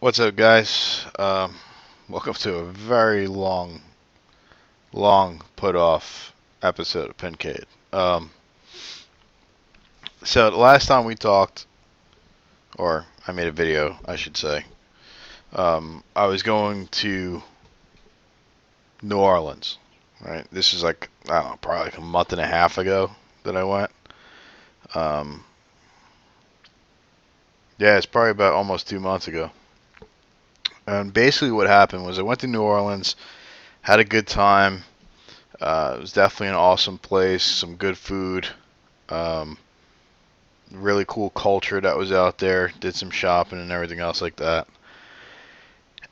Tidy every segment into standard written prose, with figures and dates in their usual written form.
What's up, guys? Welcome to a very long put off episode of Pincade. So the last time we talked, or I made a video, I should say, I was going to New Orleans. Right, this is like I don't know, probably like a month and a half ago that I went. Um, yeah, it's probably about almost 2 months ago. And basically, what happened was I went to New Orleans, had a good time. It was definitely an awesome place, some good food. Um, really cool culture that was out there. Did some shopping and everything else like that.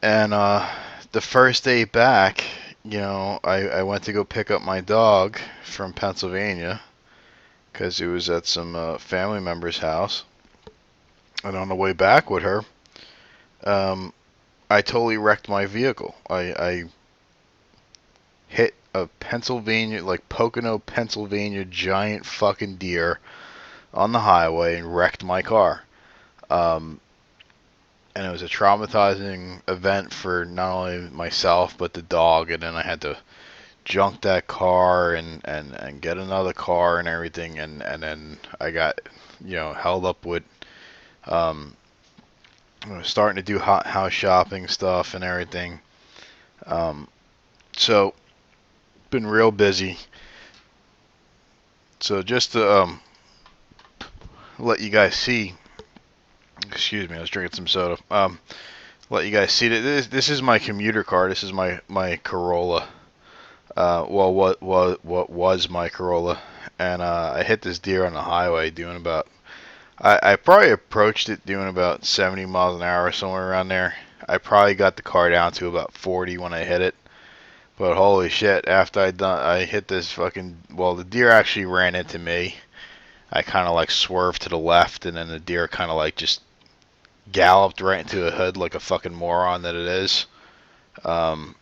And the first day back, I went to go pick up my dog from Pennsylvania because it was at some family member's house. And on the way back with her, um, I totally wrecked my vehicle. I hit a Pennsylvania, like Pocono, Pennsylvania giant fucking deer on the highway and wrecked my car. Um, and it was a traumatizing event for not only myself but the dog. And then I had to junk that car and get another car and everything. And then I got held up with um, starting to do house shopping stuff and everything. Um, so been real busy. So just to let you guys see, excuse me, I was drinking some soda. Let you guys see that this is my commuter car. This is my Corolla. Well, what was my Corolla, and I hit this deer on the highway doing about. I probably approached it doing about 70 miles an hour, somewhere around there. I probably got the car down to about 40 when I hit it. But holy shit! After I hit this fucking. Well, the deer actually ran into me. I kind of like swerved to the left, and then the deer kind of like just galloped right into the hood like a fucking moron that it is. Um,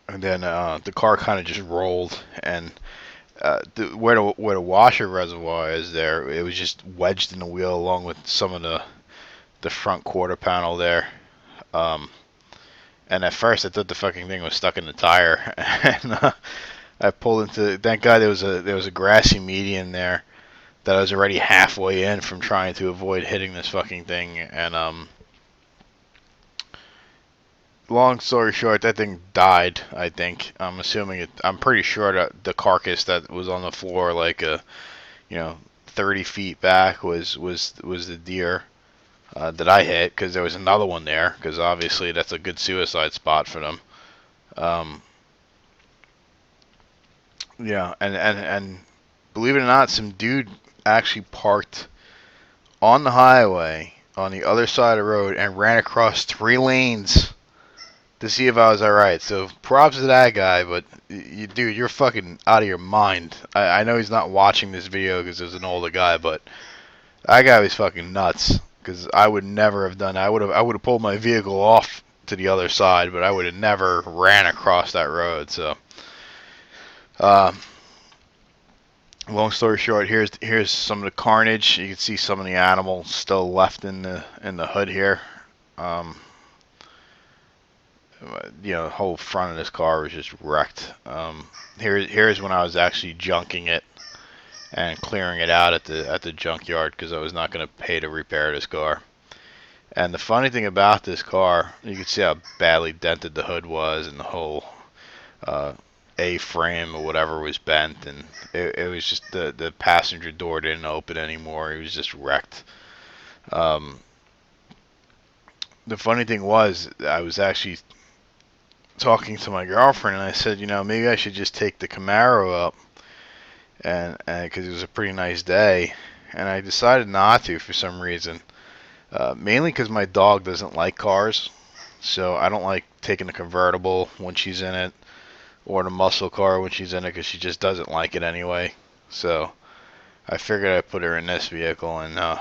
and then the car kind of just rolled, and where the washer reservoir is there, it was just wedged in the wheel along with some of the front quarter panel there. Um, and at first I thought the fucking thing was stuck in the tire, and I pulled into. Thank God there was a grassy median there that I was already halfway in from trying to avoid hitting this fucking thing, and long story short, that thing died. I think. I'm assuming it. I'm pretty sure that the carcass that was on the floor, like 30 feet back, was the deer that I hit. Because there was another one there. Because obviously that's a good suicide spot for them. Um, yeah, and believe it or not, some dude actually parked on the highway on the other side of the road and ran across 3 lanes to see if I was alright. So props to that guy, but dude, you're fucking out of your mind. I know he's not watching this video because he's an older guy, but that guy was fucking nuts. Because I would never have done that. I would have pulled my vehicle off to the other side, but I would have never ran across that road. So, uh, long story short, here's some of the carnage. You can see some of the animals still left in the hood here. Um, the whole front of this car was just wrecked. Here's when I was actually junking it and clearing it out at the junkyard because I was not going to pay to repair this car. And the funny thing about this car, you can see how badly dented the hood was, and the whole uh, A-frame or whatever was bent, and it was just the passenger door didn't open anymore. It was just wrecked. Um, the funny thing was, I was actually talking to my girlfriend, and I said, maybe I should just take the Camaro up, and because it was a pretty nice day, and I decided not to for some reason. Mainly because my dog doesn't like cars, so I don't like taking the convertible when she's in it, or the muscle car when she's in it, because she just doesn't like it anyway. So I figured I'd put her in this vehicle, and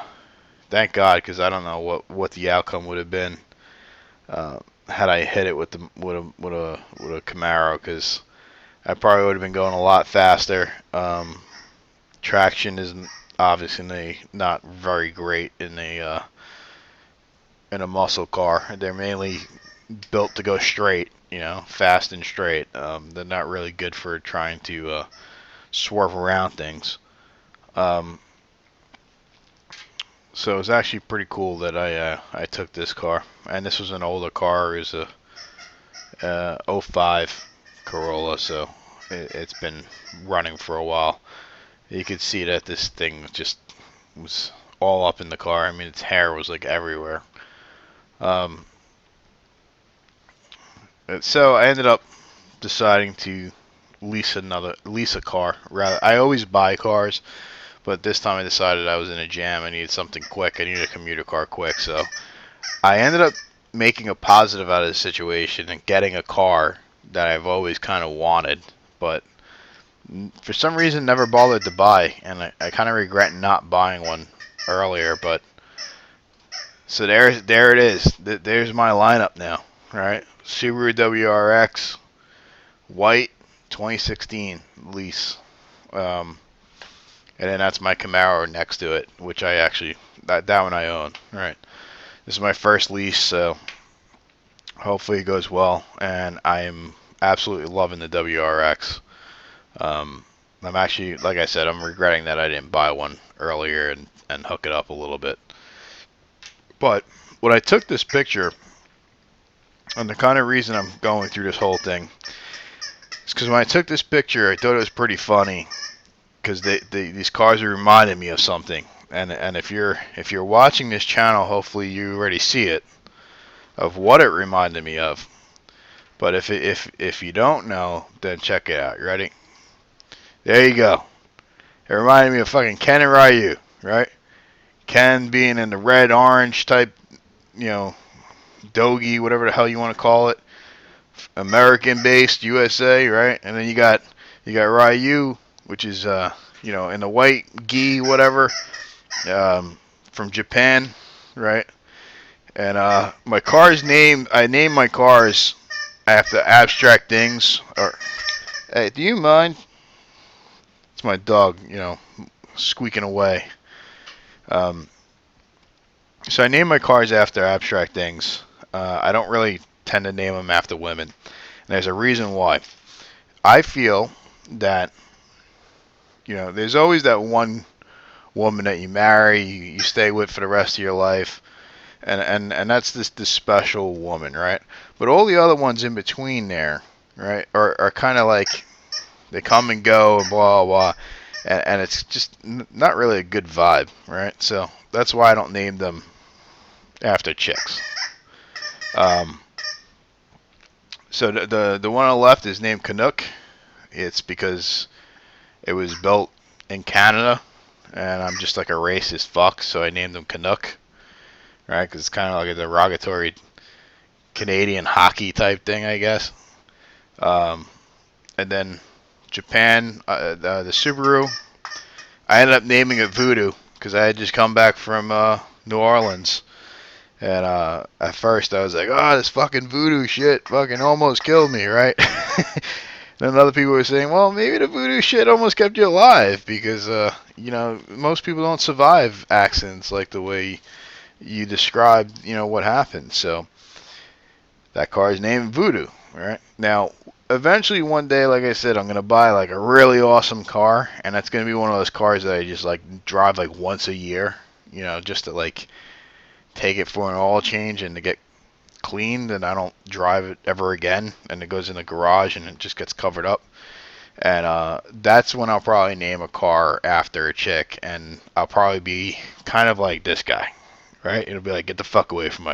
thank God, because I don't know what the outcome would have been had I hit it with a Camaro, because I probably would have been going a lot faster. Traction is obviously not very great in in a muscle car. They're mainly built to go straight, you know, fast and straight. They're not really good for trying to swerve around things. Um, so it was actually pretty cool that I took this car, and this was an older car. It was a '05 Corolla, so it's been running for a while. You could see that this thing just was all up in the car. I mean, its hair was like everywhere. Um, so I ended up deciding to lease a car. Rather, I always buy cars, but this time I decided I was in a jam. I needed something quick. I needed a commuter car quick, so I ended up making a positive out of the situation and getting a car that I've always kind of wanted, but for some reason never bothered to buy, and I kind of regret not buying one earlier. But so there it is. There's my lineup now. Right, Subaru WRX, white, 2016 lease, and then that's my Camaro next to it, which I actually that one I own. Right, this is my first lease, so hopefully it goes well, and I am absolutely loving the WRX. I'm actually, like I said, I'm regretting that I didn't buy one earlier and hook it up a little bit. But when I took this picture, and the kind of reason I'm going through this whole thing is because when I took this picture, I thought it was pretty funny because these cars are reminding me of something. And if you're watching this channel, hopefully you already see it of what it reminded me of. But if you don't know, then check it out. You ready? There you go. It reminded me of fucking Ken and Ryu, right? Ken being in the red orange type, you know, Dogi, whatever the hell you want to call it, American based USA, right? And then you got Ryu, which is you know, in the white gi, whatever, from Japan, right? And my car's name, I named my cars after abstract things. Or hey, do you mind? It's my dog, you know, squeaking away. Um, so I name my cars after abstract things. I don't really tend to name them after women. And there's a reason why. I feel that, you know, there's always that one woman that you marry, you stay with for the rest of your life, and that's this special woman, right? But all the other ones in between there, right, are kind of like they come and go and blah blah, and it's just not really a good vibe, right? So that's why I don't name them after chicks. Um, so the one on the left is named Canuck. It's because it was built in Canada, and I'm just like a racist fuck, so I named them Canuck, right? Because it's kind of like a derogatory Canadian hockey type thing, I guess. And then Japan, the Subaru, I ended up naming it Voodoo because I had just come back from New Orleans. And at first I was like, oh, this fucking voodoo shit fucking almost killed me, right? Then other people were saying, well, maybe the voodoo shit almost kept you alive because, you know, most people don't survive accidents like the way you described, you know, what happened. So that car is named Voodoo, right? Now, eventually one day, like I said, I'm going to buy like a really awesome car, and that's going to be one of those cars that I just like drive like once a year, you know, just to like take it for an oil change and to get cleaned, and I don't drive it ever again, and it goes in the garage and it just gets covered up. And that's when I'll probably name a car after a chick, and I'll probably be kind of like this guy, right? It'll be like, get the fuck away from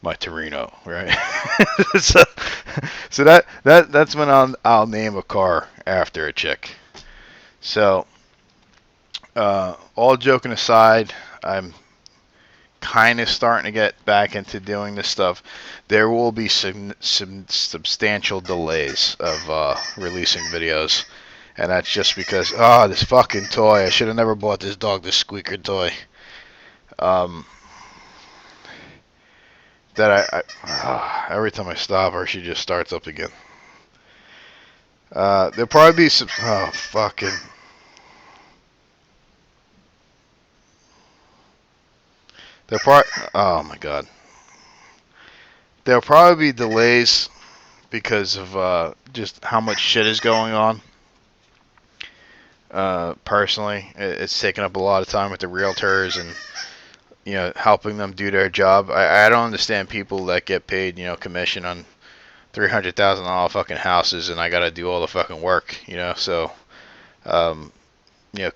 my Torino, right? so so that's when I'll name a car after a chick. So all joking aside, I'm kind of starting to get back into doing this stuff. There will be some substantial delays of releasing videos, and that's just because this fucking toy. I should have never bought this dog this squeaker toy. That every time I stop her, she just starts up again. There'll probably be some fucking. Oh my god. There'll probably be delays because of just how much shit is going on. Personally, it's taking up a lot of time with the realtors and helping them do their job. I don't understand people that get paid commission on $300,000 fucking houses, and I gotta do all the fucking work. So um,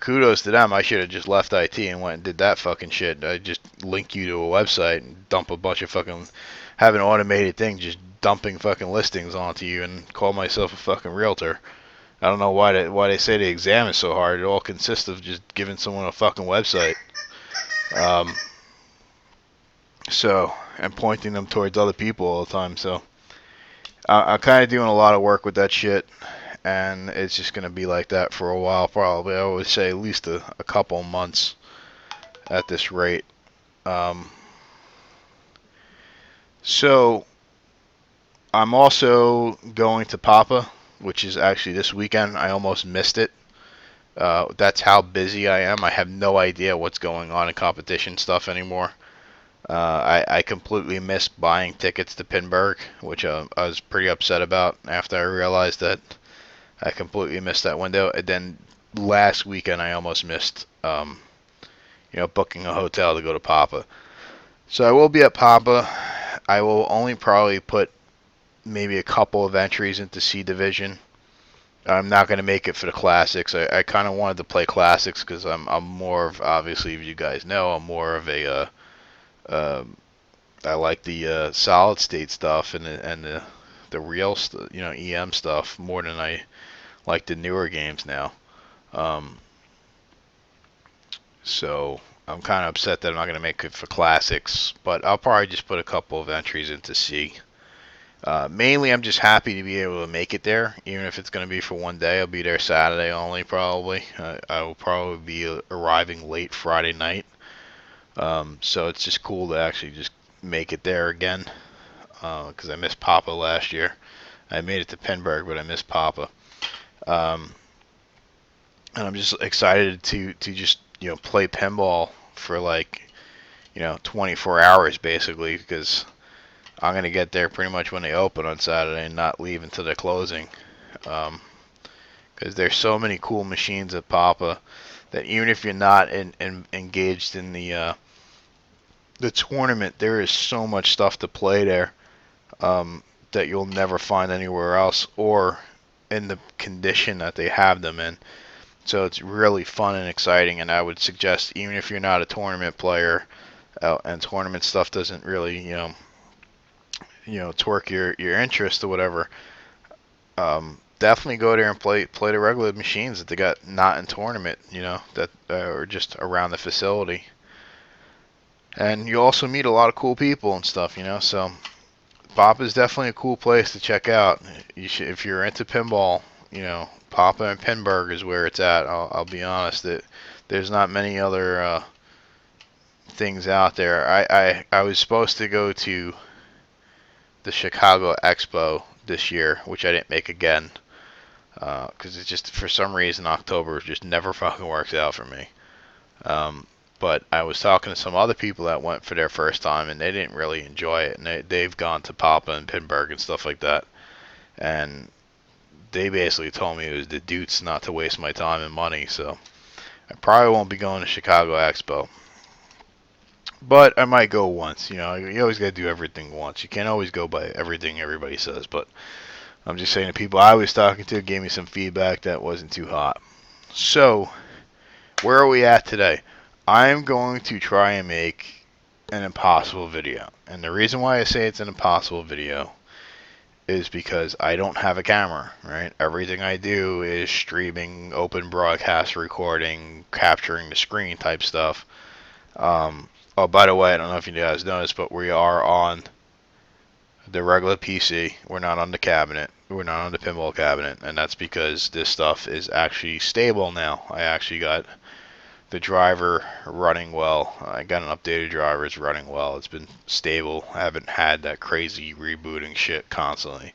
kudos to them. I should have just left IT and went and did that fucking shit. I just link you to a website and dump a bunch of fucking, have an automated thing just dumping fucking listings onto you and call myself a fucking realtor. I don't know why they say the exam is so hard. It all consists of just giving someone a fucking website. Um, and pointing them towards other people all the time. So I'm kind of doing a lot of work with that shit, and it's just gonna be like that for a while, probably. I would say at least a couple months at this rate. Um, so I'm also going to Papa, which is actually this weekend. I almost missed it. That's how busy I am. I have no idea what's going on in competition stuff anymore. I completely missed buying tickets to Pinburg, which I was pretty upset about after I realized that I completely missed that window. And then last weekend I almost missed, booking a hotel to go to Papa. So I will be at Papa. I will only probably put maybe a couple of entries into C Division. I'm not going to make it for the classics. I kind of wanted to play classics because I'm more of, obviously, if you guys know, I'm more of a I like the solid state stuff and the real EM stuff more than I like the newer games now. Um, so I'm kind of upset that I'm not going to make it for classics, but I'll probably just put a couple of entries into C. Mainly, I'm just happy to be able to make it there, even if it's going to be for one day. I'll be there Saturday only, probably. I will probably be arriving late Friday night. So it's just cool to actually just make it there again, because I missed Papa last year. I made it to Pinburg, but I missed Papa. And I'm just excited to just play pinball for 24 hours basically, because I'm gonna get there pretty much when they open on Saturday and not leave until they're closing. Because there's so many cool machines at Papa that even if you're not engaged in the tournament, there is so much stuff to play there that you'll never find anywhere else, or in the condition that they have them in. So it's really fun and exciting, and I would suggest, even if you're not a tournament player and tournament stuff doesn't really torque your interest or whatever, definitely go there and play the regular machines that they got not in tournament, that are just around the facility. And you also meet a lot of cool people and stuff, so Papa is definitely a cool place to check out. If you're into pinball, Papa and Pinburg is where it's at. I'll be honest, that there's not many other things out there. I was supposed to go to the Chicago Expo this year, which I didn't make again, because it's just, for some reason, October just never fucking works out for me. But I was talking to some other people that went for their first time, and they didn't really enjoy it. And they've gone to Papa and Pinburg and stuff like that. And they basically told me it was the doots not to waste my time and money. So I probably won't be going to Chicago Expo. But I might go once. You always got to do everything once. You can't always go by everything everybody says. But I'm just saying, the people I was talking to gave me some feedback that wasn't too hot. So where are we at today? I'm going to try and make an impossible video. And the reason why I say it's an impossible video is because I don't have a camera, right? Everything I do is streaming, open broadcast recording, capturing the screen type stuff. Oh, by the way, I don't know if you guys noticed, but we are on the regular PC. We're not on the cabinet. We're not on the pinball cabinet. And that's because this stuff is actually stable now. I actually got the driver running well. I got an updated driver. It's running well. It's been stable. I haven't had that crazy rebooting shit constantly.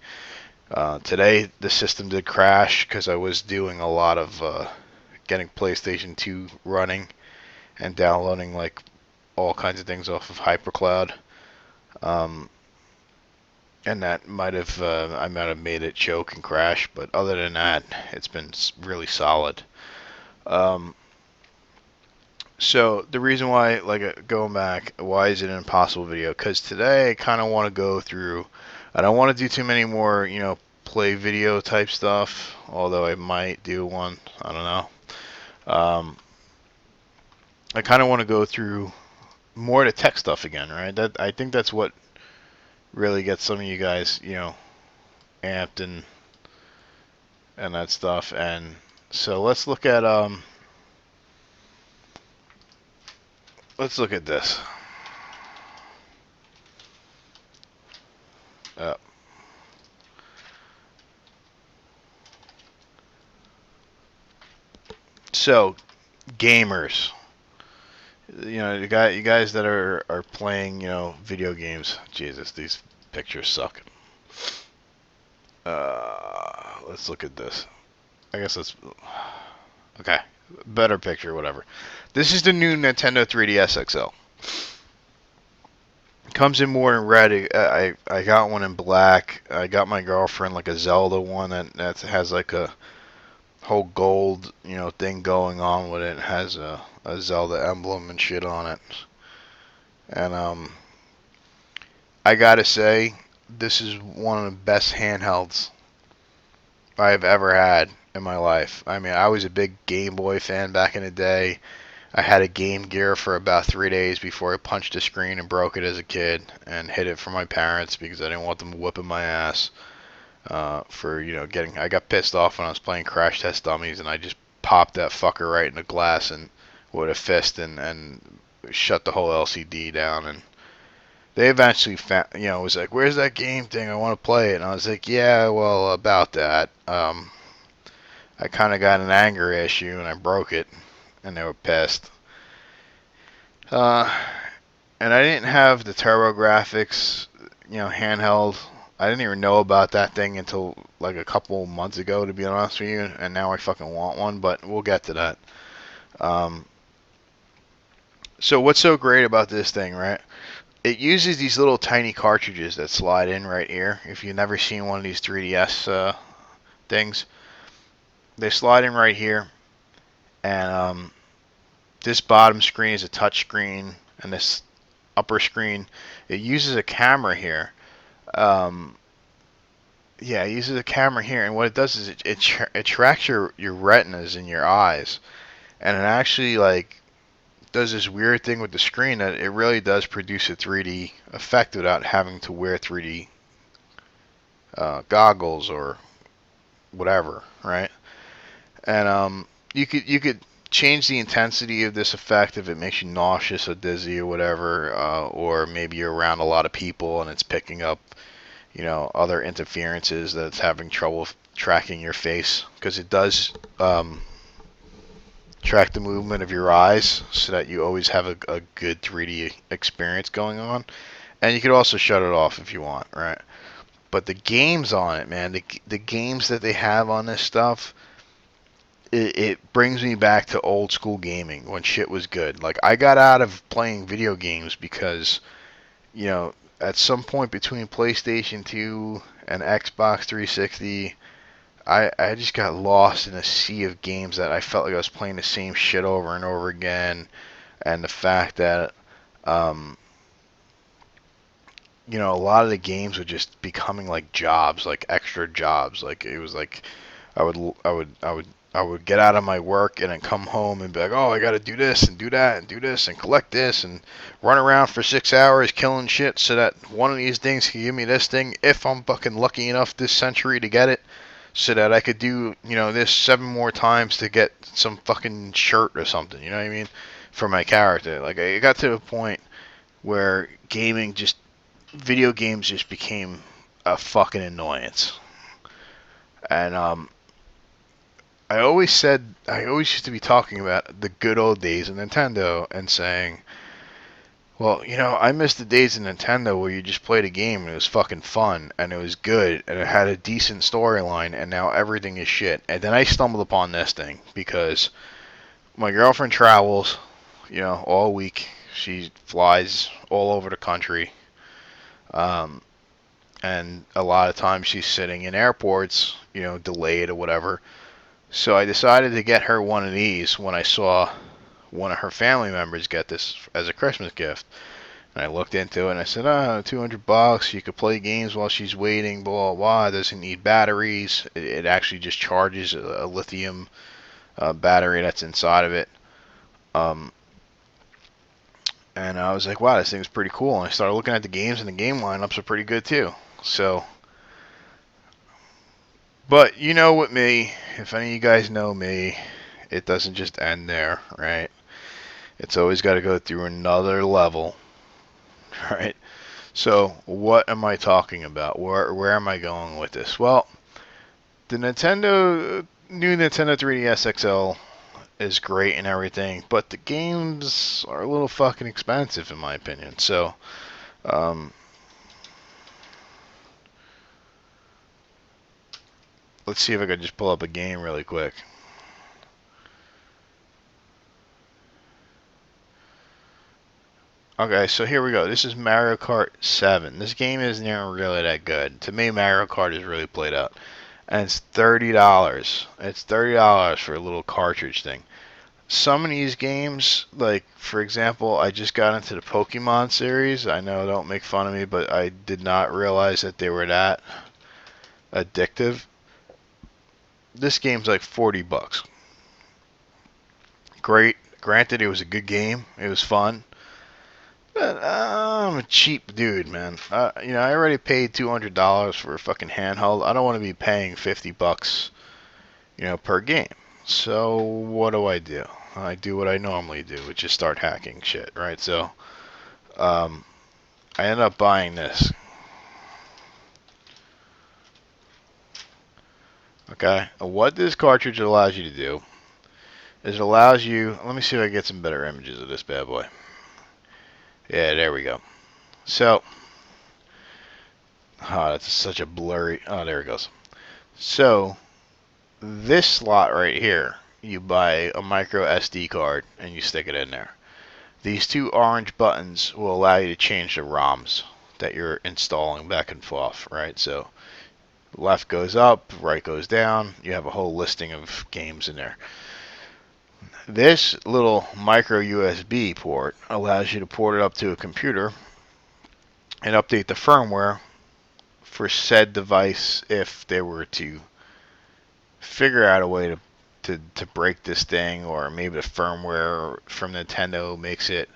Today the system did crash because I was doing a lot of getting PlayStation 2 running and downloading all kinds of things off of HyperCloud. and that might have I might have made it choke and crash, but other than that, it's been really solid. Um, so the reason why, like going back, why is it an impossible video? Because today I kind of want to go through. I don't want to do too many more, play video type stuff. Although I might do one. I don't know. Um, I kind of want to go through more of the tech stuff again, right? That I think that's what really gets some of you guys, amped and that stuff. And so let's look at this. Uh, so gamers, you guys that are playing, video games. Jesus, these pictures suck. Let's look at this. I guess that's okay. Better picture, whatever. This is the new Nintendo 3DS XL. Comes in more in red. I got one in black. I got my girlfriend like a Zelda one that has like a whole gold, thing going on with it. It has a Zelda emblem and shit on it. And I gotta say, this is one of the best handhelds I've ever had in my life. I mean, I was a big Game Boy fan back in the day. I had a Game Gear for about 3 days before I punched a screen and broke it as a kid and hid it from my parents because I didn't want them whipping my ass for getting. I got pissed off when I was playing Crash Test Dummies and I just popped that fucker right in the glass and with a fist and shut the whole LCD down. And they eventually found, was like, "Where's that game thing? I want to play it." And I was like, "Yeah, well, about that. I kind of got an anger issue and I broke it." And they were pissed. Uh, and I didn't have the Turbo Graphics, handheld. I didn't even know about that thing until like a couple months ago, to be honest with you. And now I fucking want one, but we'll get to that. Um, so what's so great about this thing, right? It uses these little tiny cartridges that slide in right here. If you've never seen one of these 3DS things, they slide in right here, and this bottom screen is a touch screen, and this upper screen, it uses a camera here. Um, yeah, it uses a camera here, and what it does is it tracks your retinas in your eyes, and it actually like does this weird thing with the screen that it really does produce a 3D effect without having to wear 3D goggles or whatever, right? And you could change the intensity of this effect if it makes you nauseous or dizzy or whatever, or maybe you're around a lot of people and it's picking up, other interferences that's having trouble tracking your face, because it does track the movement of your eyes so that you always have a good 3D experience going on. And you could also shut it off if you want, right? But the games on it, man, the games that they have on this stuff, it brings me back to old school gaming when shit was good. Like, I got out of playing video games because, at some point between PlayStation 2 and Xbox 360, I just got lost in a sea of games that I felt like I was playing the same shit over and over again. And the fact that, um, a lot of the games were just becoming like jobs, like extra jobs. Like it was like I would get out of my work and then come home and be like, oh, I got to do this and do that and do this and collect this and run around for 6 hours killing shit so that one of these things can give me this thing if I'm fucking lucky enough this century to get it, so that I could do, this 7 more times to get some fucking shirt or something, you know what I mean, for my character. Like, I got to a point where video games just became a fucking annoyance. And I always used to be talking about the good old days of Nintendo and saying, well, I miss the days of Nintendo where you just played a game and it was fucking fun and it was good and it had a decent storyline, and now everything is shit. And then I stumbled upon this thing because my girlfriend travels, all week. She flies all over the country. Um, and a lot of times she's sitting in airports, delayed or whatever. So I decided to get her one of these when I saw one of her family members get this as a Christmas gift. And I looked into it and I said, $200. You could play games while she's waiting, blah, blah, blah. It doesn't need batteries. It actually just charges a lithium battery that's inside of it. And I was like, wow, this thing's pretty cool. And I started looking at the games, and the game lineups are pretty good too. So, but with me, if any of you guys know me, it doesn't just end there, right? It's always got to go through another level, right? So, what am I talking about? Where am I going with this? Well, the new Nintendo 3DS XL is great and everything, but the games are a little fucking expensive in my opinion. So, let's see if I can just pull up a game really quick. Okay, so here we go. This is Mario Kart 7. This game isn't even really that good. To me, Mario Kart is really played out. And it's $30. It's $30 for a little cartridge thing. Some of these games, like, for example, I just got into the Pokemon series. I know, don't make fun of me, but I did not realize that they were that addictive. This game's like $40. Great. Granted, it was a good game. It was fun. But I'm a cheap dude, man. I already paid $200 for a fucking handheld. I don't want to be paying $50, per game. So what do? I do what I normally do, which is start hacking shit, right? So, I ended up buying this. Okay, what this cartridge allows you to do is it allows you. Let me see if I can get some better images of this bad boy. Yeah, there we go. So, that's such a blurry. Oh, there it goes. So, this slot right here, you buy a micro SD card and you stick it in there. These two orange buttons will allow you to change the ROMs that you're installing back and forth, right? So, left goes up, right goes down. You have a whole listing of games in there. This little micro USB port allows you to port it up to a computer and update the firmware for said device if they were to figure out a way to break this thing, or maybe the firmware from Nintendo makes it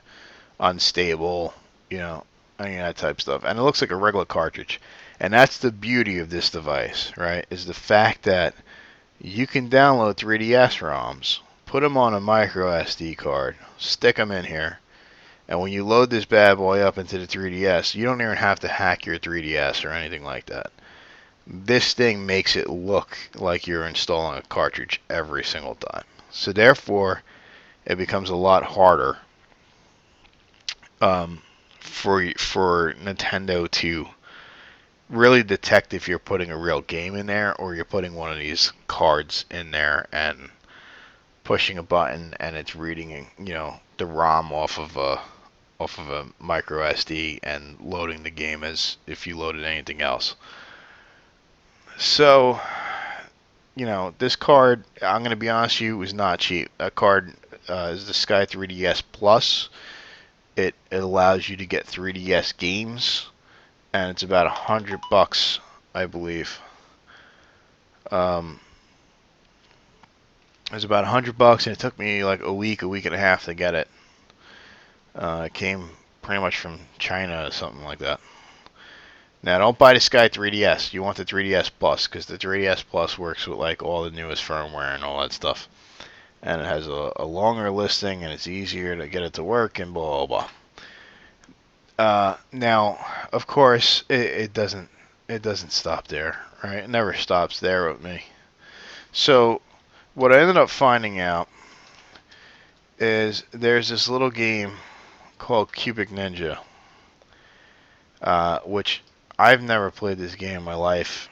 unstable, any of that type of stuff. And it looks like a regular cartridge. And that's the beauty of this device, right? Is the fact that you can download 3DS ROMs, put them on a micro SD card, stick them in here, and when you load this bad boy up into the 3DS, you don't even have to hack your 3DS or anything like that. This thing makes it look like you're installing a cartridge every single time. So therefore, it becomes a lot harder for Nintendo to really detect if you're putting a real game in there or you're putting one of these cards in there and pushing a button and it's reading, the ROM off of a micro SD and loading the game as if you loaded anything else. So, this card, I'm going to be honest with you, was not cheap. That card is the Sky 3DS Plus. It allows you to get 3DS games, and it's about $100, I believe. It was about $100, and it took me like a week and a half to get it. It came pretty much from China or something like that. Now, don't buy the Sky 3DS. You want the 3DS Plus, because the 3DS Plus works with like all the newest firmware and all that stuff. And it has a longer listing, and it's easier to get it to work, and blah, blah, blah. Now, of course, it doesn't stop there, right? It never stops there with me. So, what I ended up finding out is there's this little game called Cubic Ninja, which I've never played this game in my life.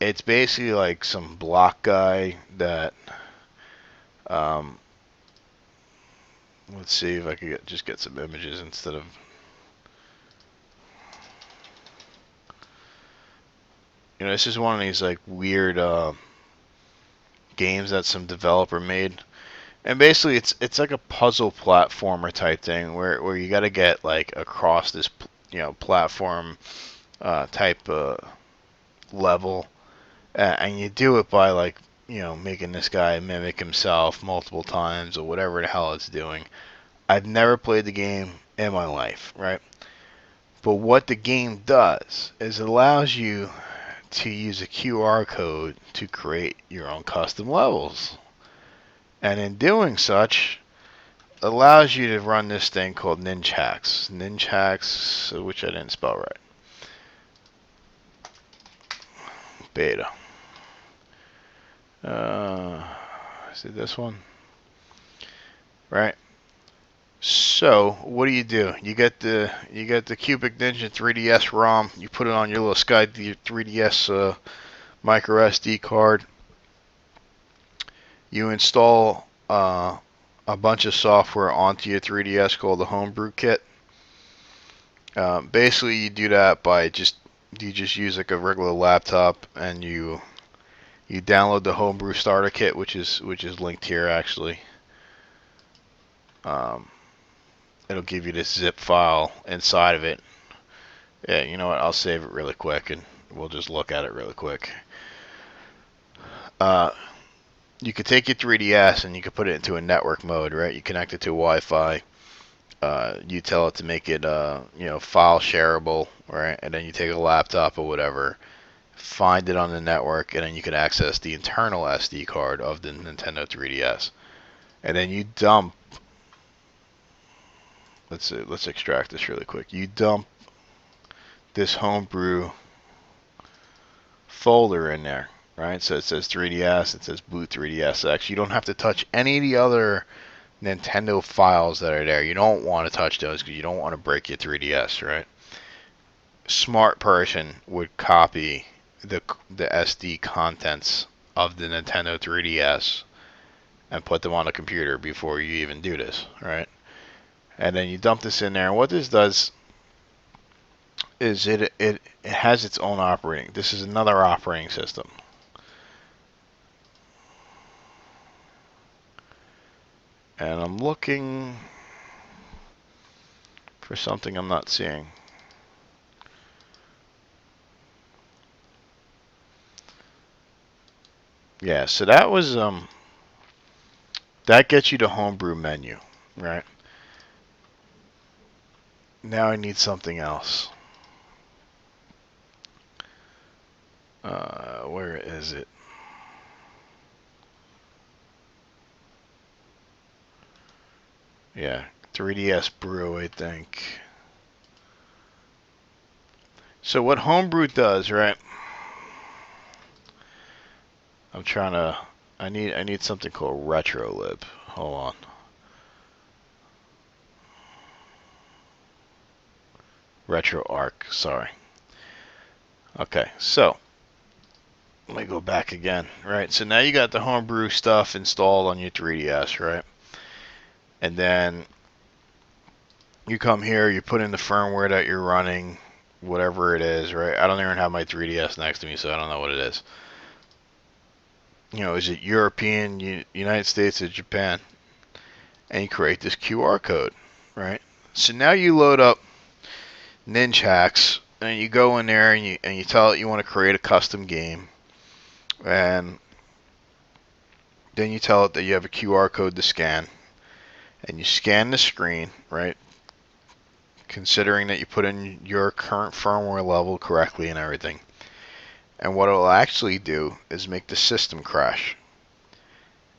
It's basically like some block guy that, let's see if I could just get some images instead of. this is one of these like weird games that some developer made. And basically, it's like a puzzle platformer type thing where you got to get like across this platform type level, and you do it by like making this guy mimic himself multiple times or whatever the hell it's doing. I've never played the game in my life, right? But what the game does is it allows you to use a QR code to create your own custom levels. And in doing such, allows you to run this thing called Ninjax. Ninjax, which I didn't spell right. Beta. Is it this one? Right. So what do? You get the Cubic Ninja 3DS ROM. You put it on your little Sky 3DS micro SD card. You install a bunch of software onto your 3DS called the Homebrew Kit. Basically, you do that by you just use like a regular laptop, and you download the Homebrew Starter Kit, which is linked here actually. It'll give you this zip file inside of it. Yeah, you know what? I'll save it really quick, and we'll just look at it really quick. You could take your 3DS and you could put it into a network mode, right? You connect it to Wi-Fi. You tell it to make it, file shareable, right? And then you take a laptop or whatever, find it on the network, and then you can access the internal SD card of the Nintendo 3DS. And then you dump. Let's extract this really quick. You dump this homebrew folder in there, right? So it says 3DS, it says boot 3DSX. You don't have to touch any of the other Nintendo files that are there. You don't want to touch those because you don't want to break your 3DS, right? Smart person would copy the SD contents of the Nintendo 3DS and put them on the computer before you even do this, right? And then you dump this in there. And what this does is it has its own operating. This is another operating system. And I'm looking for something I'm not seeing. Yeah, so that was that gets you to homebrew menu, right? Now I need something else. Where is it? Yeah, 3DS Brew, I think. So what Homebrew does, right? I'm trying to. I need something called RetroLib. Hold on. RetroArch. Sorry. Okay, so let me go back again. Right. So now you got the Homebrew stuff installed on your 3DS, right? And then you come here, you put in the firmware that you're running, whatever it is, right? I don't even have my 3DS next to me, so I don't know what it is. Is it European, United States, or Japan? And you create this QR code, right? So now you load up Ninjax, and you go in there and you tell it you want to create a custom game, and then you tell it that you have a QR code to scan, and you scan the screen, right? Considering that you put in your current firmware level correctly and everything. And what it'll actually do is make the system crash.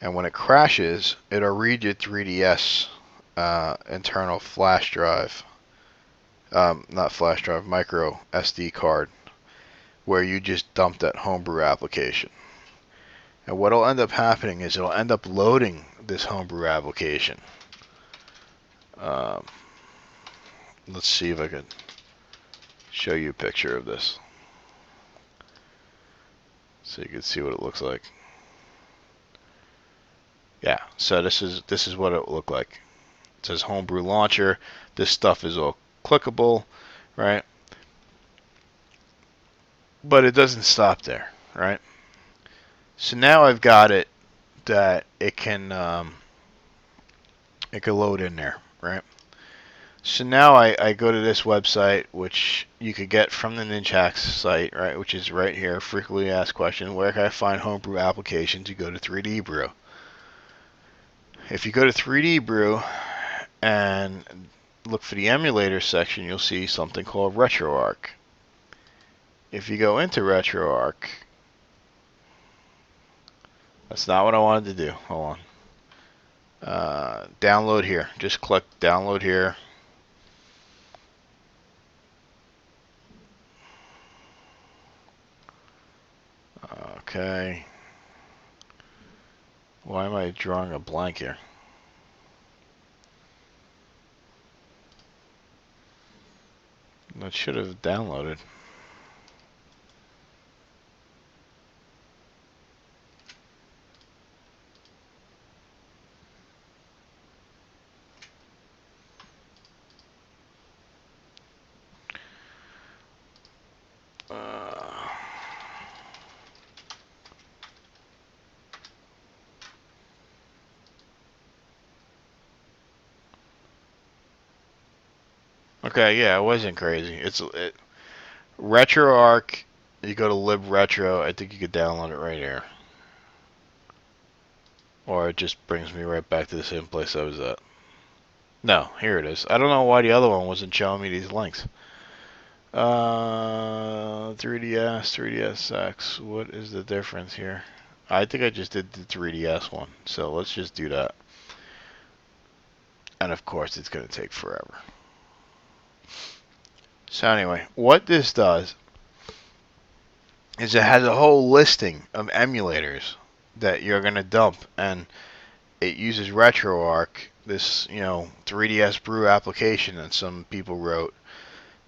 And when it crashes, it'll read your 3DS internal flash drive, not flash drive, micro SD card, where you just dumped that homebrew application. And what'll end up happening is it'll end up loading this homebrew application. Let's see if I can show you a picture of this, so you can see what it looks like. Yeah, so this is what it will look like. It says Homebrew Launcher. This stuff is all clickable, right? But it doesn't stop there, right? So now I've got it that it can load in there, right? So now I go to this website, which you could get from the Ninjax site, right? Which is right here. Frequently asked question: where can I find homebrew applications? You go to 3D Brew. If you go to 3D Brew and look for the emulator section, you'll see something called RetroArch. If you go into RetroArch, that's not what I wanted to do. Hold on. Download here. Just click download here. Okay. Why am I drawing a blank here? That should have downloaded. Okay, yeah, it wasn't crazy. RetroArch. You go to Lib Retro. I think you could download it right here, or it just brings me right back to the same place I was at. No, here it is. I don't know why the other one wasn't showing me these links. 3DS, 3DSX. What is the difference here? I think I just did the 3DS one, so let's just do that. And of course, it's going to take forever. So anyway, what this does is it has a whole listing of emulators that you're going to dump, and it uses RetroArch, this 3DS Brew application that some people wrote,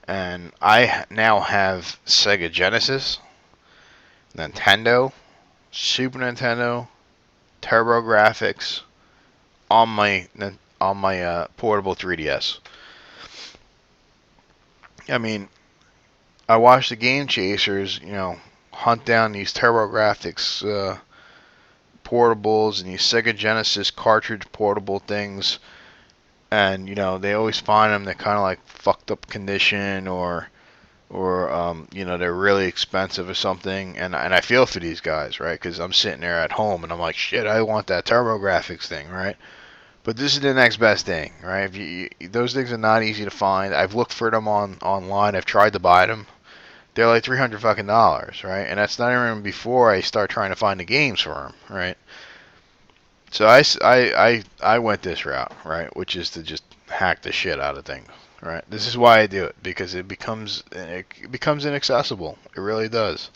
and I now have Sega Genesis, Nintendo, Super Nintendo, TurboGrafx on my portable 3DS. I mean, I watched the Game Chasers, hunt down these TurboGrafx portables and these Sega Genesis cartridge portable things, and they always find them. They're kind of like fucked up condition, or they're really expensive or something. And I feel for these guys, right? Because I'm sitting there at home and I'm like, shit, I want that TurboGrafx thing, right? But this is the next best thing, right? Those things are not easy to find. I've looked for them online. I've tried to buy them. They're like $300 fucking dollars, right? And that's not even before I start trying to find the games for them, right? So I went this route, right? Which is to just hack the shit out of things, right? This is why I do it, because it becomes inaccessible. It really does.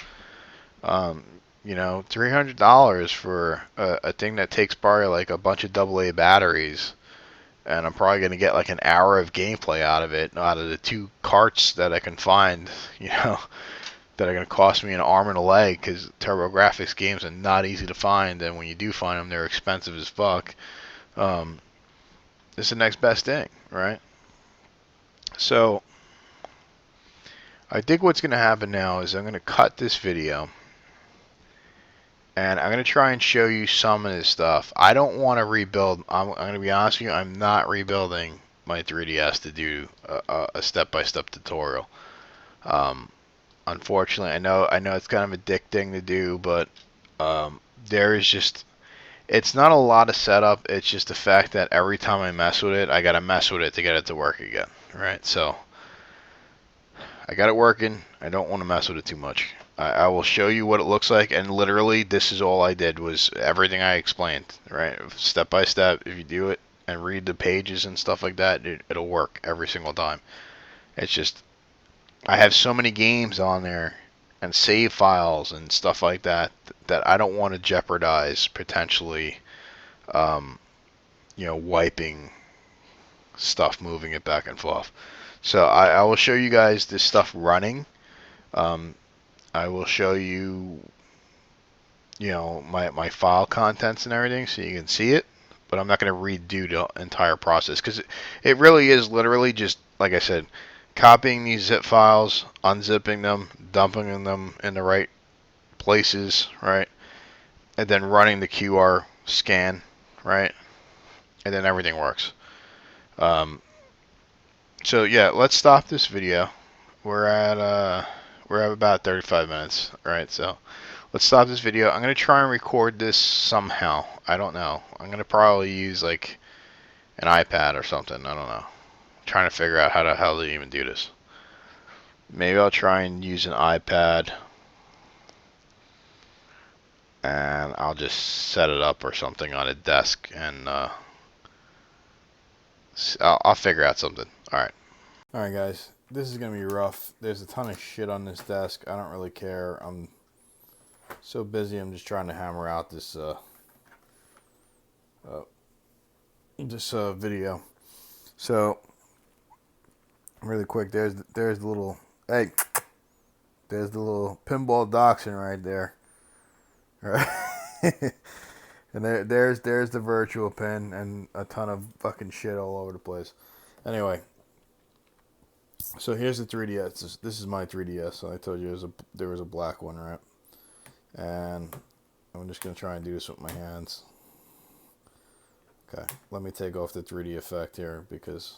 $300 for a thing that takes probably like a bunch of AA batteries, and I'm probably going to get like an hour of gameplay out of it, out of the 2 carts that I can find, that are going to cost me an arm and a leg, because TurboGrafx games are not easy to find, and when you do find them, they're expensive as fuck. It's the next best thing, right? So I think what's going to happen now is I'm going to cut this video, and I'm going to try and show you some of this stuff. I don't want to rebuild. I'm going to be honest with you. I'm not rebuilding my 3DS to do a step-by-step tutorial. Unfortunately, I know it's kind of addicting to do, but there is just, it's not a lot of setup. It's just the fact that every time I mess with it, I got to mess with it to get it to work again, right? So I got it working. I don't want to mess with it too much. I will show you what it looks like, and literally this is all I did, was everything I explained, right? Step by step. If you do it and read the pages and stuff like that, it'll work every single time. It's just, I have so many games on there and save files and stuff like that that I don't want to jeopardize potentially, wiping stuff, moving it back and forth. So I will show you guys this stuff running. I will show you, my file contents and everything, so you can see it. But I'm not going to redo the entire process, because it really is literally just, like I said, copying these zip files, unzipping them, dumping them in the right places, right? And then running the QR scan, right? And then everything works. So yeah, let's stop this video. We're at about 35 minutes, right? So let's stop this video. I'm gonna try and record this somehow. I don't know. I'm gonna probably use like an iPad or something. I don't know. I'm trying to figure out how the hell to even do this. Maybe I'll try and use an iPad and I'll just set it up or something on a desk and I'll figure out something. Alright. Alright guys, this is going to be rough. There's a ton of shit on this desk. I don't really care. I'm so busy. I'm just trying to hammer out this video. So, really quick, there's the little, hey, there's the little pinball dachshund right there. Right? And there's the virtual pin and a ton of fucking shit all over the place. Anyway, so here's the 3DS. This is my 3DS. So I told you there was a black one, right? And I'm just gonna try and do this with my hands. Okay, let me take off the 3D effect here because.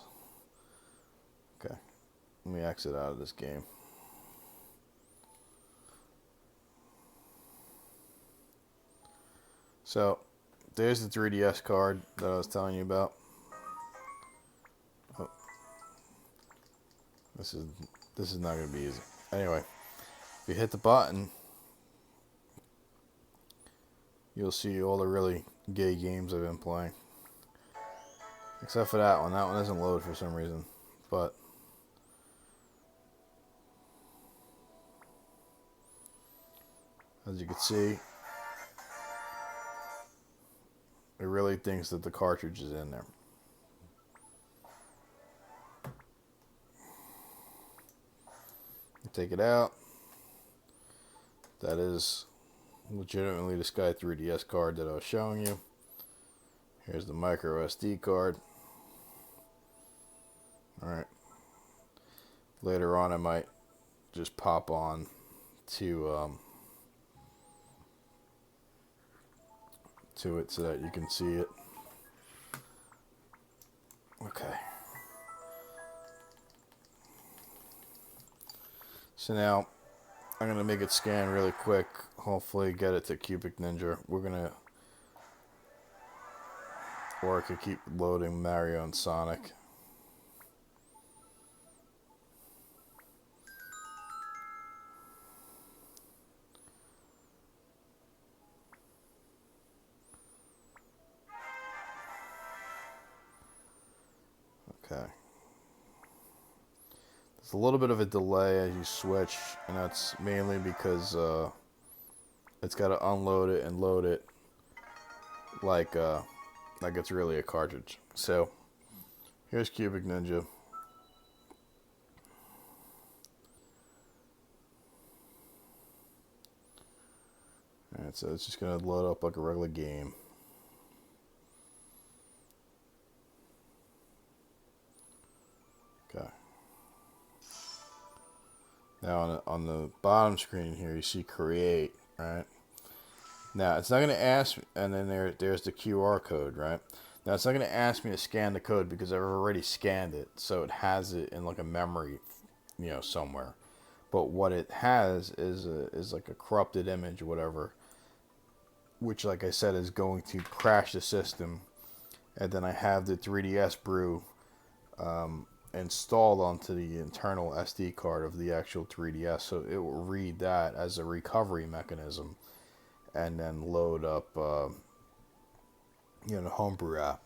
Okay, let me exit out of this game. So, there's the 3DS card that I was telling you about. Oh, this is not going to be easy. Anyway, if you hit the button, you'll see all the really gay games I've been playing. Except for that one. That one doesn't load for some reason. But as you can see, it really thinks that the cartridge is in there. Take it out. That is legitimately the Sky 3DS card that I was showing you. Here's the micro SD card. Alright. Later on I might just pop on to it so that you can see it. Okay. So now I'm going to make it scan really quick. Hopefully get it to Cubic Ninja. Or I could keep loading Mario and Sonic. Okay. There's a little bit of a delay as you switch, and that's mainly because it's got to unload it and load it like it's really a cartridge. So here's Cubic Ninja. Alright, so it's just going to load up like a regular game. Okay. Now on the bottom screen here, you see create, right? Now it's not going to ask, and then there's the QR code, right? Now it's not going to ask me to scan the code because I've already scanned it, so it has it in like a memory, somewhere. But what it has is like a corrupted image or whatever, which, like I said, is going to crash the system. And then I have the 3DS Brew installed onto the internal SD card of the actual 3DS, so it will read that as a recovery mechanism, and then load up, the Homebrew app.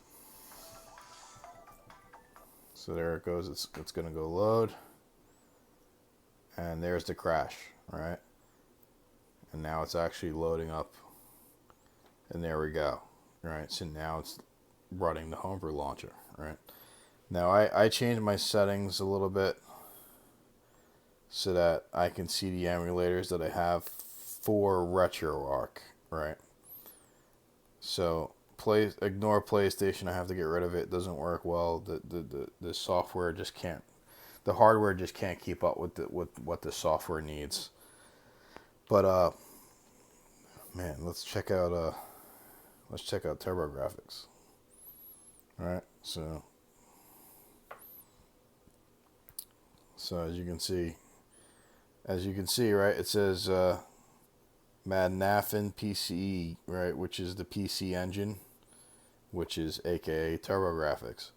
So there it goes. It's going to go load, and there's the crash, right? And now it's actually loading up, and there we go, right? So now it's running the Homebrew launcher, right? Now I changed my settings a little bit so that I can see the emulators that I have for RetroArch, right? So ignore PlayStation. I have to get rid of it. It doesn't work well. The software just can't. the hardware just can't keep up with what the software needs. But man, let's check out TurboGrafx. All right, so as you can see, right, it says Madnafin PCE, right, which is the PC engine, which is aka TurboGrafx.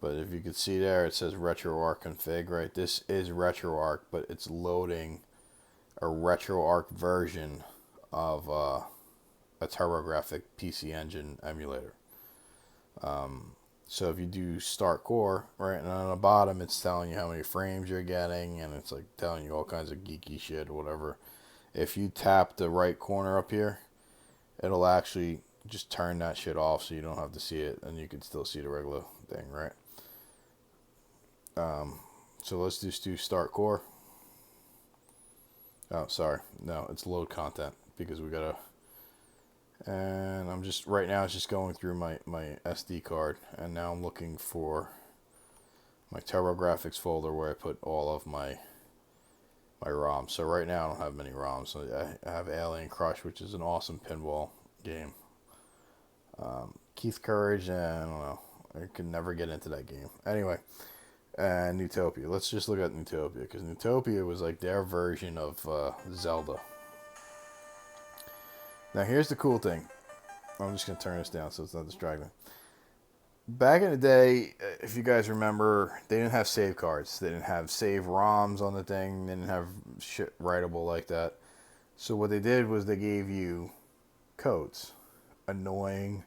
But if you can see there, it says RetroArch config, right? This is RetroArch, but it's loading a RetroArch version of a TurboGrafx PC Engine emulator. So if you do start core, right, and on the bottom it's telling you how many frames you're getting, and it's like telling you all kinds of geeky shit or whatever. If you tap the right corner up here, it'll actually just turn that shit off so you don't have to see it, and you can still see the regular thing, right? So let's just do start core. Oh, sorry. No, it's load content because we gotta. And I'm just right now. It's just going through my SD card, and now I'm looking for my TurboGrafx folder where I put all of my ROMs. So right now I don't have many ROMs. So I have Alien Crush, which is an awesome pinball game. Keith Courage, and I don't know. I could never get into that game. Anyway. And Newtopia. Let's just look at Newtopia, because Newtopia was like their version of Zelda. Now here's the cool thing. I'm just going to turn this down so it's not distracting. Back in the day, if you guys remember, they didn't have save cards. They didn't have save ROMs on the thing. They didn't have shit writable like that. So what they did was they gave you codes. Annoying,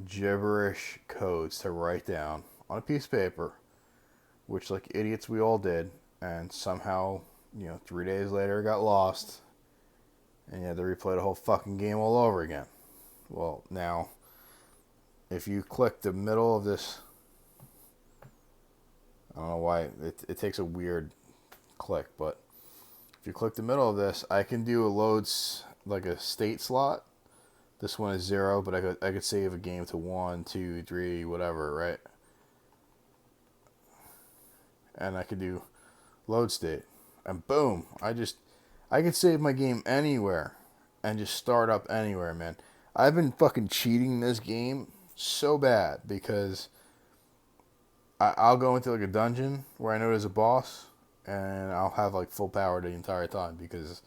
gibberish codes to write down on a piece of paper, which like idiots we all did, and somehow, 3 days later it got lost, and you had to replay the whole fucking game all over again. Well, now, if you click the middle of this, I don't know why, it takes a weird click, but if you click the middle of this, I can do a loads, like a state slot. This one is 0, but I could save a game to 1, 2, 3, whatever, right? And I could do load state, and boom, I could save my game anywhere and just start up anywhere, man. I've been fucking cheating this game so bad because I'll go into like a dungeon where I know there's a boss, and I'll have like full power the entire time, because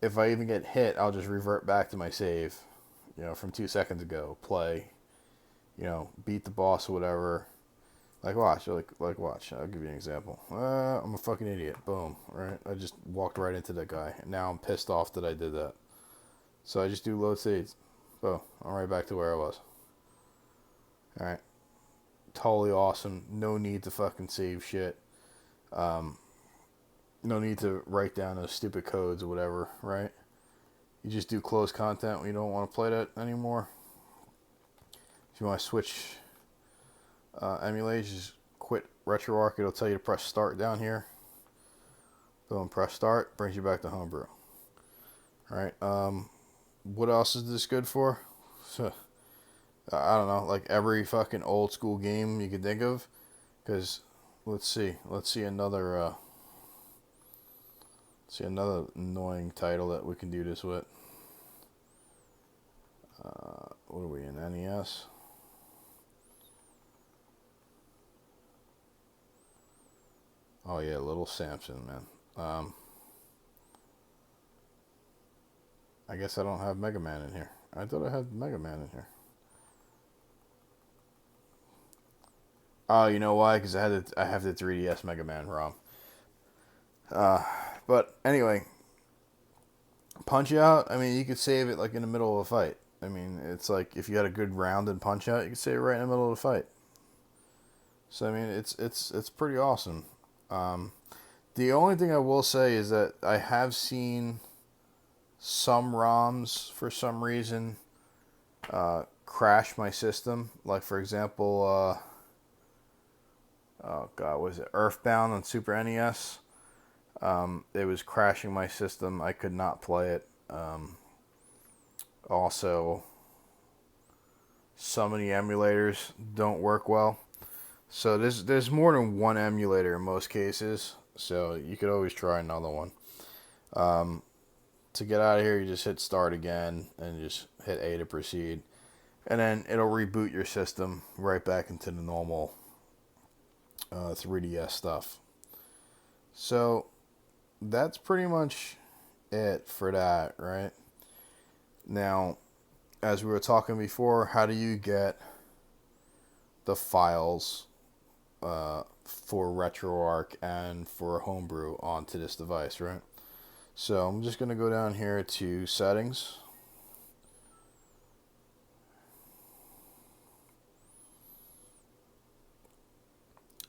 if I even get hit, I'll just revert back to my save, from 2 seconds ago, play, beat the boss or whatever. Like watch. I'll give you an example. I'm a fucking idiot. Boom. Right? I just walked right into that guy. And now I'm pissed off that I did that. So I just do load states. Boom. I'm right back to where I was. Alright. Totally awesome. No need to fucking save shit. No need to write down those stupid codes or whatever, right? You just do closed content when you don't want to play that anymore. If you want to switch emulation, just quit RetroArch. It'll tell you to press start down here. Boom, press start, brings you back to homebrew. Alright, what else is this good for? So, I don't know, like every fucking old school game you could think of. Because, let's see another annoying title that we can do this with. What are we in, NES? Oh yeah, Little Samson, man. I guess I don't have Mega Man in here. I thought I had Mega Man in here. Oh, you know why? Because I have the 3DS Mega Man ROM. But anyway, Punch Out. I mean, you could save it like in the middle of a fight. I mean, it's like if you had a good round in Punch Out, you could save it right in the middle of the fight. So I mean, it's pretty awesome. The only thing I will say is that I have seen some ROMs for some reason crash my system. Like for example, oh god, was it Earthbound on Super NES? It was crashing my system. I could not play it. Also, some of the emulators don't work well. So there's more than one emulator in most cases, so you could always try another one. To get out of here, you just hit start again and just hit A to proceed, and then it'll reboot your system right back into the normal 3DS stuff. So that's pretty much it for that, right? Now, as we were talking before, how do you get the files for RetroArch and for Homebrew onto this device, right? So I'm just going to go down here to Settings.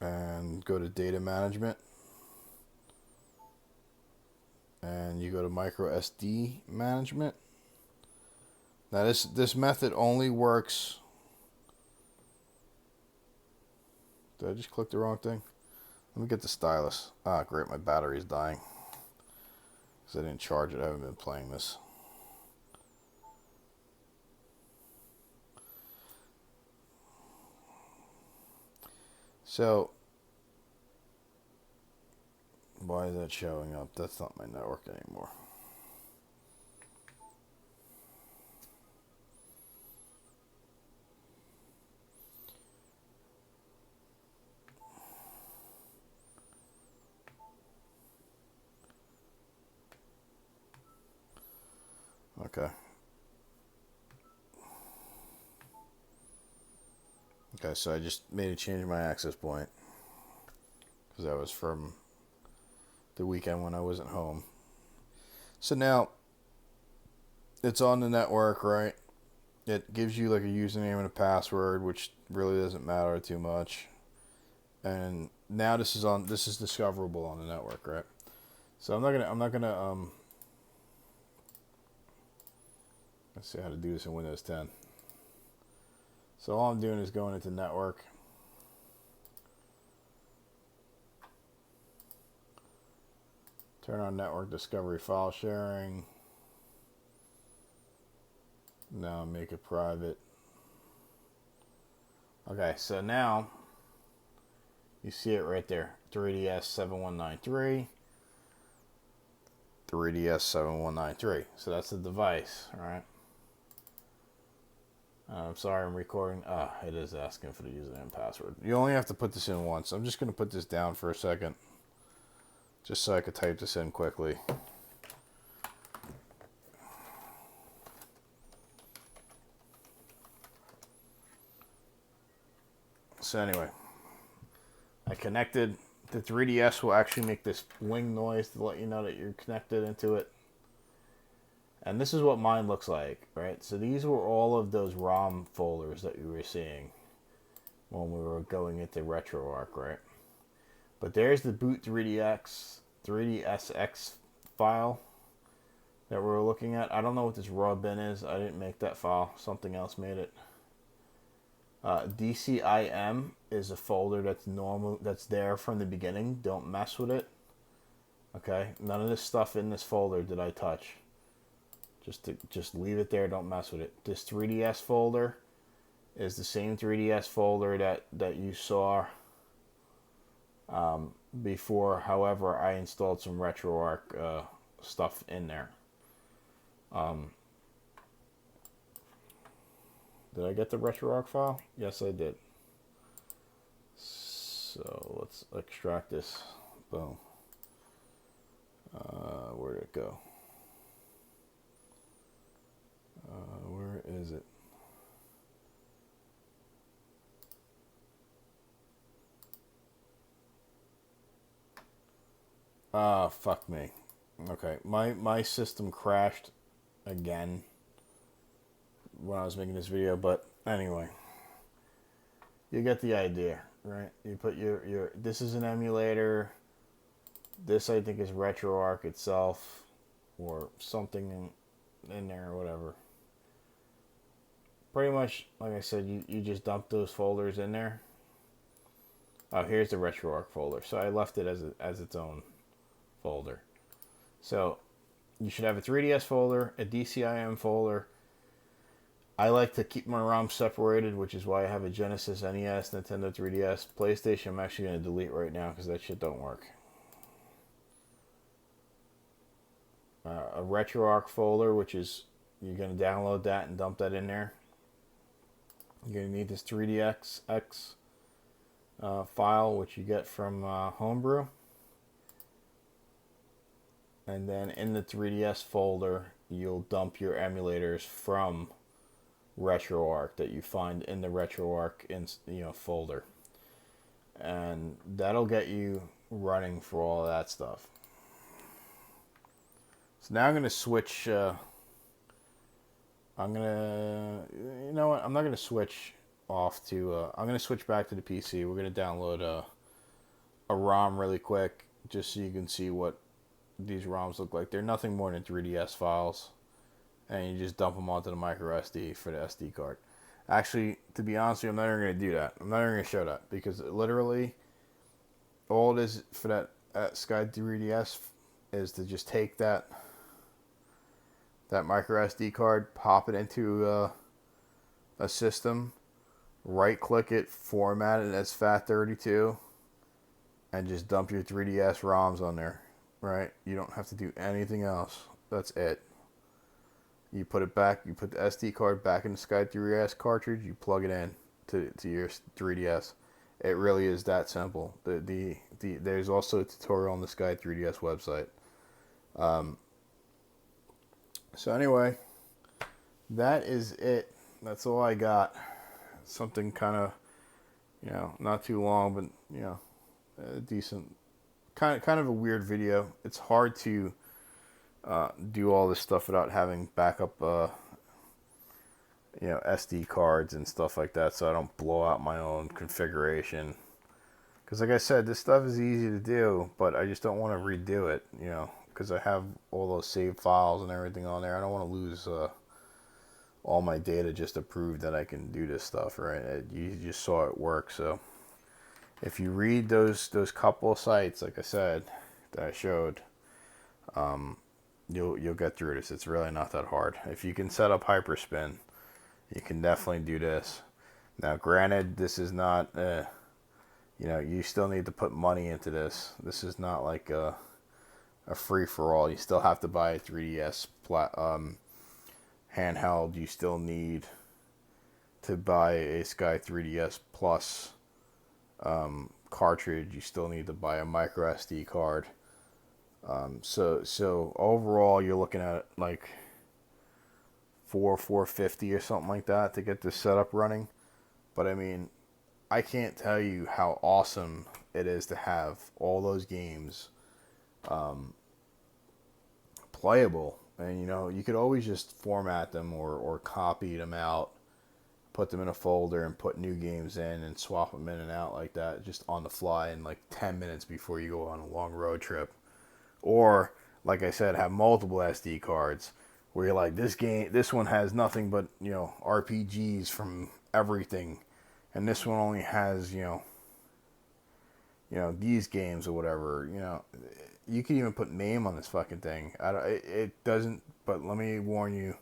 And go to Data Management. And you go to Micro SD Management. Now this method only works. Did I just click the wrong thing? Let me get the stylus. Ah, great, my battery's dying. Because I didn't charge it, I haven't been playing this. So, why is that showing up? That's not my network anymore. Okay. Okay, so I just made a change in my access point. Because that was from the weekend when I wasn't home. So now, it's on the network, right? It gives you like a username and a password, which really doesn't matter too much. And now this is discoverable on the network, right? So I'm not gonna let's see how to do this in Windows 10. So all I'm doing is going into network. Turn on network discovery file sharing. Now make it private. Okay, so now you see it right there. 3DS 7193. 3DS 7193. So that's the device, alright? I'm sorry I'm recording. It is asking for the username and password. You only have to put this in once. I'm just going to put this down for a second. Just so I could type this in quickly. So anyway, I connected. The 3DS will actually make this wing noise to let you know that you're connected into it. And this is what mine looks like, right? So these were all of those ROM folders that you were seeing when we were going into RetroArch, right? But there's the boot 3DSX file that we're looking at. I don't know what this raw bin is. I didn't make that file. Something else made it. DCIM is a folder that's normal, that's there from the beginning. Don't mess with it. Okay, none of this stuff in this folder did I touch. Just leave it there. Don't mess with it. This 3DS folder is the same 3DS folder that you saw before. However, I installed some RetroArch stuff in there. Did I get the RetroArch file? Yes, I did. So let's extract this. Boom. Where did it go? Where is it? Fuck me. Okay, my system crashed again when I was making this video, but anyway, you get the idea, right? You put your this is an emulator. This I think is RetroArch itself, or something in there or whatever. Pretty much, like I said, you just dump those folders in there. Oh, here's the RetroArch folder. So I left it as its own folder. So you should have a 3DS folder, a DCIM folder, I like to keep my ROMs separated, which is why I have a Genesis, NES, Nintendo 3DS, PlayStation. I'm actually going to delete right now because that shit don't work. A RetroArch folder, which is you're going to download that and dump that in there. You're going to need this 3DX file, which you get from Homebrew. And then in the 3DS folder, you'll dump your emulators from RetroArch that you find in the RetroArch folder, and that'll get you running for all of that stuff. So now I'm gonna switch. I'm gonna, you know what? I'm not gonna switch off to. I'm gonna switch back to the PC. We're gonna download a ROM really quick, just so you can see what these ROMs look like. They're nothing more than 3DS files, and you just dump them onto the micro SD for the SD card. Actually, to be honest with you, I'm not even going to do that. I'm not even going to show that because literally all it is for that Sky 3DS is to just take that micro SD card, pop it into a system, right click it, format it as FAT32, and just dump your 3DS ROMs on there. Right? You don't have to do anything else. That's it. You put it back. You put the SD card back in the Sky 3DS cartridge. You plug it in to your 3DS. It really is that simple. There's also a tutorial on the Sky 3DS website. Um, so anyway, that is it. That's all I got. Something kind of, not too long, but decent. Kind of a weird video. It's hard to do all this stuff without having backup, SD cards and stuff like that, so I don't blow out my own configuration. Because, like I said, this stuff is easy to do, but I just don't want to redo it, because I have all those saved files and everything on there. I don't want to lose all my data just to prove that I can do this stuff, right? You just saw it work, so if you read those couple of sites, like I said, that I showed, you'll get through this. It's really not that hard. If you can set up hyperspin, you can definitely do this. Now, granted, this is not, you still need to put money into this. This is not like a free for all. You still have to buy a 3DS handheld. You still need to buy a Sky 3DS Plus cartridge. You still need to buy a micro SD card. So overall, you're looking at like $450 or something like that to get this setup running. But I mean, I can't tell you how awesome it is to have all those games playable. And you could always just format them or copy them out, put them in a folder, and put new games in and swap them in and out like that, just on the fly in like 10 minutes before you go on a long road trip. Or, like I said, have multiple SD cards where you're like, this one has nothing but RPGs from everything, and this one only has these games or whatever. You can even put MAME on this fucking thing. It doesn't, but let me warn you,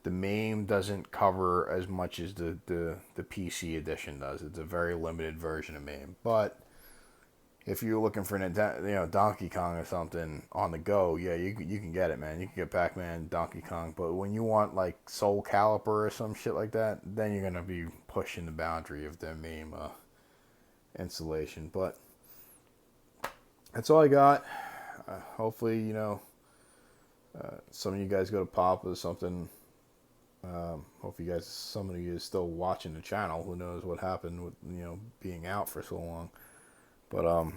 the MAME doesn't cover as much as the PC edition does. It's a very limited version of MAME. But if you're looking for Donkey Kong or something on the go, yeah, you can get it, man. You can get Pac-Man, Donkey Kong. But when you want like Soul Calibur or some shit like that, then you're gonna be pushing the boundary of the MAME installation. But that's all I got. Hopefully, some of you guys go to pop or something. Hope some of you is still watching the channel. Who knows what happened with being out for so long. But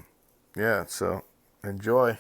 yeah, so enjoy.